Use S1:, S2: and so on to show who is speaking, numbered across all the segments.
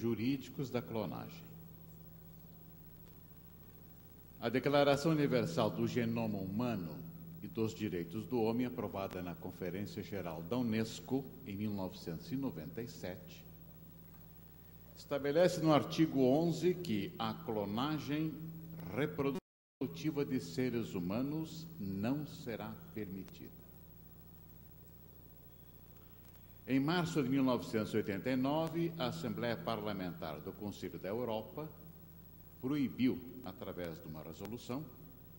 S1: jurídicos da clonagem. A Declaração Universal do Genoma Humano e dos Direitos do Homem, aprovada na Conferência Geral da Unesco em 1997, estabelece no artigo 11 que a clonagem reprodutiva de seres humanos não será permitida. Em março de 1989, a Assembleia Parlamentar do Conselho da Europa proibiu, através de uma resolução,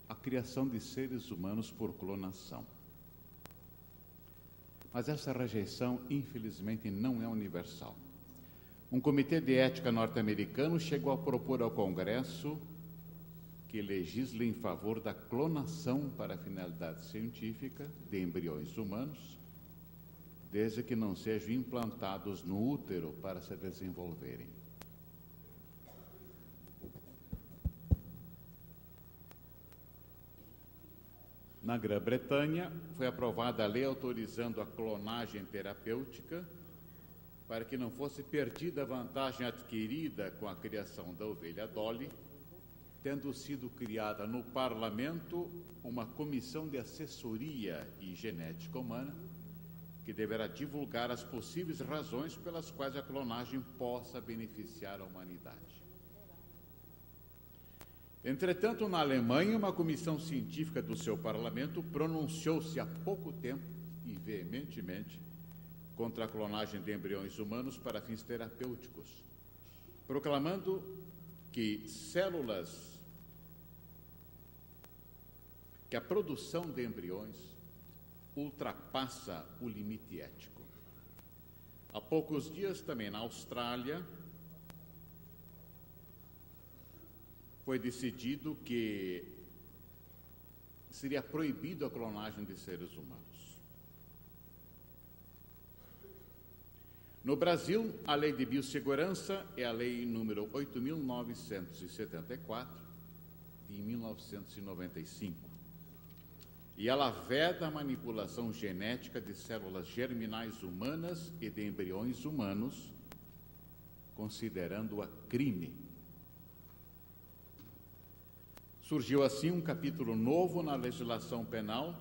S1: a criação de seres humanos por clonação. Mas essa rejeição, infelizmente, não é universal. Um comitê de ética norte-americano chegou a propor ao Congresso que legisle em favor da clonação para finalidade científica de embriões humanos, desde que não sejam implantados no útero para se desenvolverem. Na Grã-Bretanha, foi aprovada a lei autorizando a clonagem terapêutica para que não fosse perdida a vantagem adquirida com a criação da ovelha Dolly, tendo sido criada no Parlamento uma comissão de assessoria e genética humana que deverá divulgar as possíveis razões pelas quais a clonagem possa beneficiar a humanidade. Entretanto, na Alemanha, uma comissão científica do seu parlamento pronunciou-se há pouco tempo e veementemente contra a clonagem de embriões humanos para fins terapêuticos, proclamando que a produção de embriões ultrapassa o limite ético. Há poucos dias, também na Austrália, foi decidido que seria proibido a clonagem de seres humanos. No Brasil, a Lei de Biossegurança é a Lei número 8.974, de 1995. E ela veda a manipulação genética de células germinais humanas e de embriões humanos, considerando-a crime. Surgiu assim um capítulo novo na legislação penal,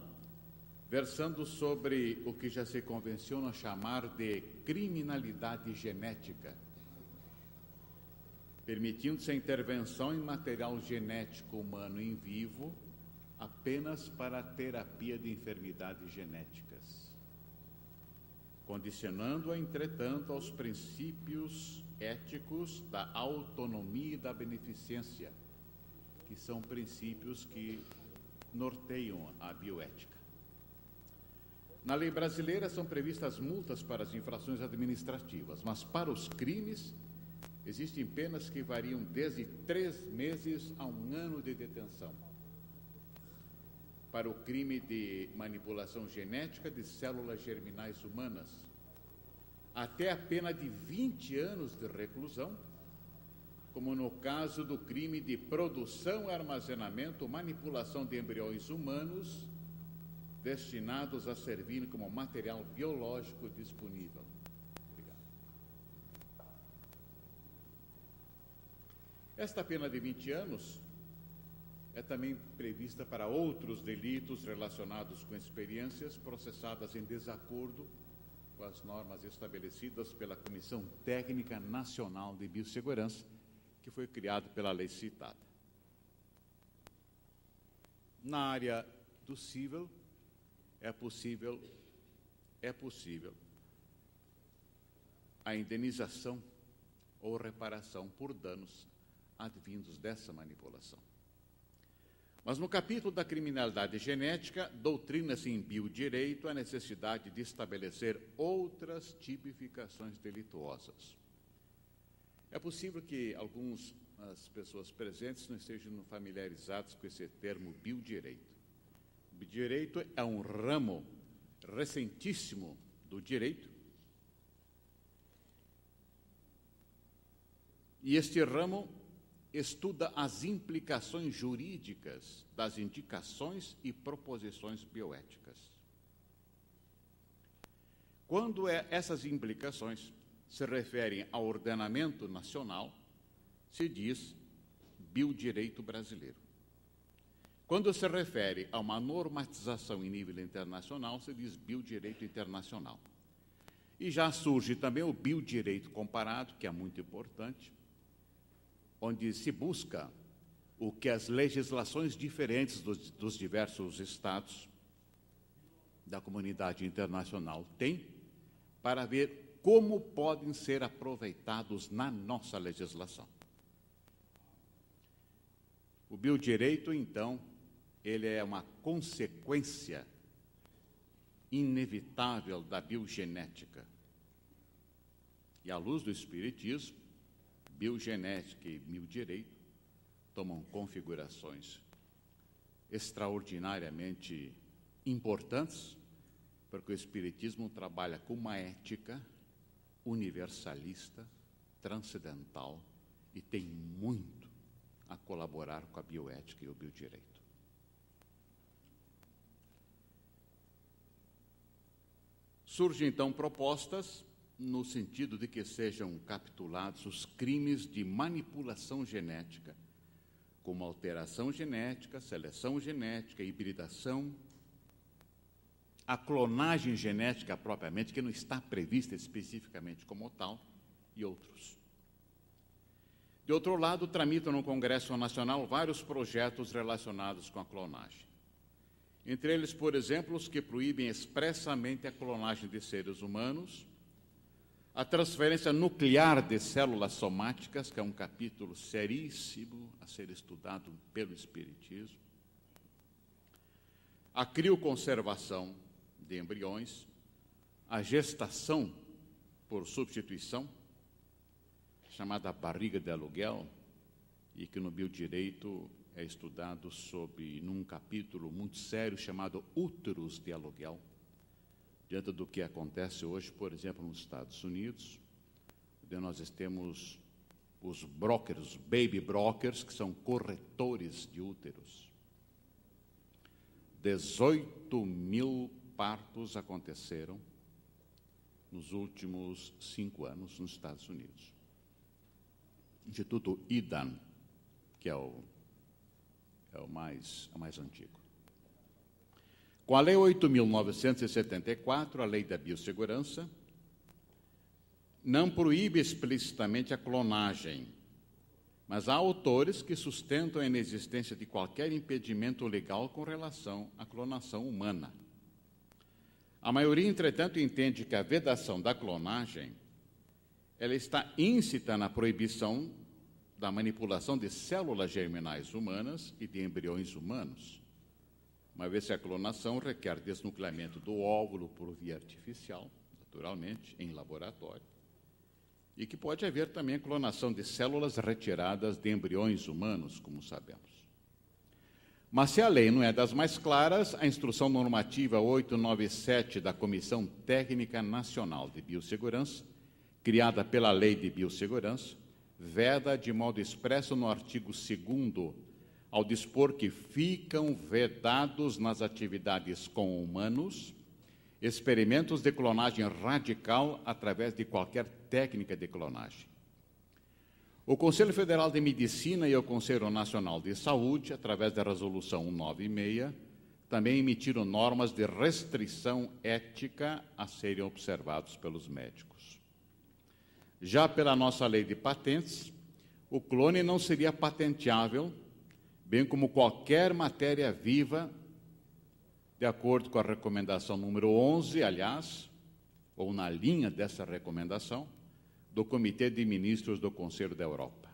S1: versando sobre o que já se convenciona chamar de criminalidade genética, permitindo-se a intervenção em material genético humano em vivo apenas para a terapia de enfermidades genéticas, condicionando-a, entretanto, aos princípios éticos da autonomia e da beneficência, que são princípios que norteiam a bioética. Na lei brasileira são previstas multas para as infrações administrativas, mas para os crimes existem penas que variam desde 3 meses a 1 ano de detenção. Para o crime de manipulação genética de células germinais humanas, até a pena de 20 anos de reclusão, como no caso do crime de produção, armazenamento, manipulação de embriões humanos destinados a servir como material biológico disponível. Obrigado. Esta pena de 20 anos é também prevista para outros delitos relacionados com experiências processadas em desacordo com as normas estabelecidas pela Comissão Técnica Nacional de Biossegurança, que foi criado pela lei citada. Na área do civil, é possível a indenização ou reparação por danos advindos dessa manipulação. Mas no capítulo da criminalidade genética, doutrina-se em biodireito a necessidade de estabelecer outras tipificações delituosas. É possível que algumas pessoas presentes não estejam familiarizados com esse termo biodireito. O biodireito é um ramo recentíssimo do direito, e este ramo estuda as implicações jurídicas das indicações e proposições bioéticas. Quando essas implicações se referem ao ordenamento nacional, se diz biodireito brasileiro. Quando se refere a uma normatização em nível internacional, se diz biodireito internacional. E já surge também o biodireito comparado, que é muito importante, onde se busca o que as legislações diferentes dos diversos estados da comunidade internacional têm, para ver como podem ser aproveitados na nossa legislação. O biodireito, então, ele é uma consequência inevitável da biogenética. E, à luz do Espiritismo, biogenética e biodireito tomam configurações extraordinariamente importantes, porque o Espiritismo trabalha com uma ética universalista, transcendental, e tem muito a colaborar com a bioética e o biodireito. Surgem, então, propostas no sentido de que sejam capitulados os crimes de manipulação genética, como alteração genética, seleção genética, hibridação, a clonagem genética propriamente, que não está prevista especificamente como tal, e outros. De outro lado, tramitam no Congresso Nacional vários projetos relacionados com a clonagem. Entre eles, por exemplo, os que proíbem expressamente a clonagem de seres humanos, a transferência nuclear de células somáticas, que é um capítulo seríssimo a ser estudado pelo Espiritismo, a crioconservação de embriões, a gestação por substituição, chamada barriga de aluguel, e que no biodireito é estudado num capítulo muito sério chamado úteros de aluguel, diante do que acontece hoje, por exemplo, nos Estados Unidos, onde nós temos os brokers, baby brokers, que são corretores de úteros. 18 mil partos aconteceram nos últimos 5 anos nos Estados Unidos. Instituto IDAN, que é o mais antigo. Com a Lei 8.974, a Lei da Biossegurança, não proíbe explicitamente a clonagem, mas há autores que sustentam a inexistência de qualquer impedimento legal com relação à clonação humana. A maioria, entretanto, entende que a vedação da clonagem ela está íncita na proibição da manipulação de células germinais humanas e de embriões humanos, uma vez que a clonação requer desnucleamento do óvulo por via artificial, naturalmente, em laboratório, e que pode haver também a clonação de células retiradas de embriões humanos, como sabemos. Mas se a lei não é das mais claras, a Instrução Normativa 897 da Comissão Técnica Nacional de Biossegurança, criada pela Lei de Biossegurança, veda de modo expresso no artigo 2º, ao dispor que ficam vedados nas atividades com humanos experimentos de clonagem radical através de qualquer técnica de clonagem. O Conselho Federal de Medicina e o Conselho Nacional de Saúde, através da Resolução 196, também emitiram normas de restrição ética a serem observados pelos médicos. Já pela nossa lei de patentes, o clone não seria patenteável, bem como qualquer matéria viva, de acordo com a recomendação número 11, aliás, ou na linha dessa recomendação, do Comitê de Ministros do Conselho da Europa.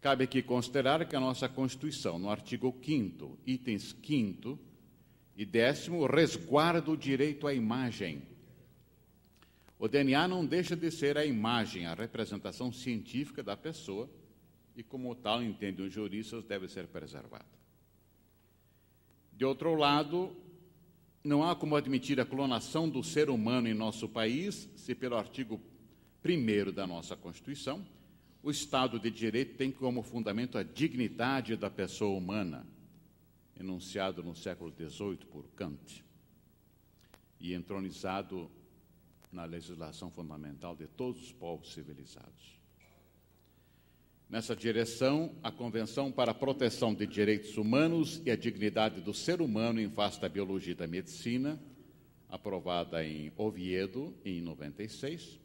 S1: Cabe aqui considerar que a nossa Constituição, no artigo 5º, itens 5º e 10º, resguarda o direito à imagem. O DNA não deixa de ser a imagem, a representação científica da pessoa, e como tal, entendem os juristas, deve ser preservado. De outro lado, não há como admitir a clonação do ser humano em nosso país, se pelo artigo 1º da nossa Constituição, o Estado de Direito tem como fundamento a dignidade da pessoa humana, enunciado no século XVIII por Kant, e entronizado na legislação fundamental de todos os povos civilizados. Nessa direção, a Convenção para a Proteção de Direitos Humanos e a Dignidade do Ser Humano em Face da Biologia e da Medicina, aprovada em Oviedo, em 96,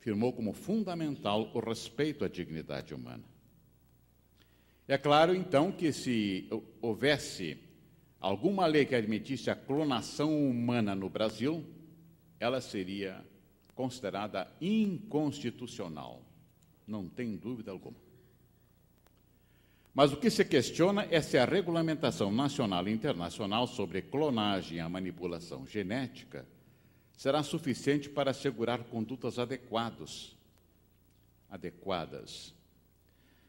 S1: firmou como fundamental o respeito à dignidade humana. É claro, então, que se houvesse alguma lei que admitisse a clonação humana no Brasil, ela seria considerada inconstitucional, não tem dúvida alguma. Mas o que se questiona é se a regulamentação nacional e internacional sobre clonagem e a manipulação genética será suficiente para assegurar condutas adequadas.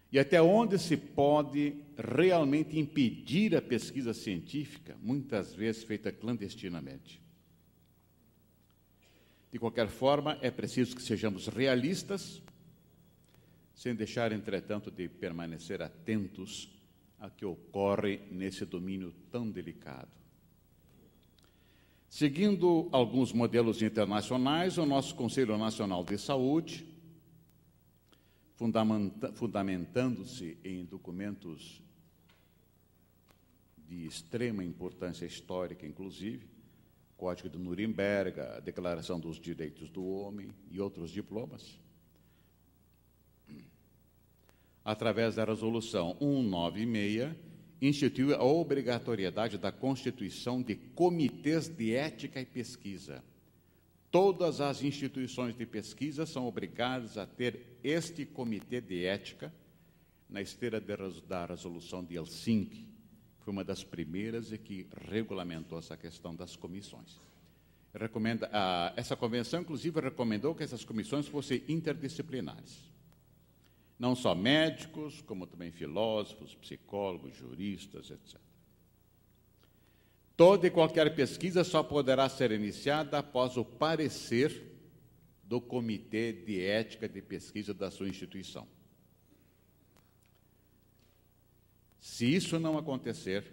S1: E até onde se pode realmente impedir a pesquisa científica, muitas vezes feita clandestinamente. De qualquer forma, é preciso que sejamos realistas, sem deixar, entretanto, de permanecer atentos ao que ocorre nesse domínio tão delicado. Seguindo alguns modelos internacionais, o nosso Conselho Nacional de Saúde, fundamentando-se em documentos de extrema importância histórica, inclusive, Código de Nuremberg, a Declaração dos Direitos do Homem e outros diplomas, através da Resolução 196, instituiu a obrigatoriedade da constituição de comitês de ética e pesquisa. Todas as instituições de pesquisa são obrigadas a ter este comitê de ética na esteira da Resolução de Helsinki, que foi uma das primeiras e que regulamentou essa questão das comissões. Essa convenção, inclusive, recomendou que essas comissões fossem interdisciplinares. Não só médicos, como também filósofos, psicólogos, juristas, etc. Toda e qualquer pesquisa só poderá ser iniciada após o parecer do Comitê de Ética de Pesquisa da sua instituição. Se isso não acontecer,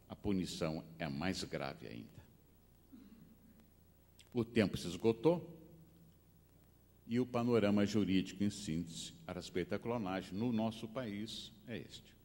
S1: a punição é mais grave ainda. O tempo se esgotou e o panorama jurídico, em síntese, a respeito da clonagem no nosso país é este.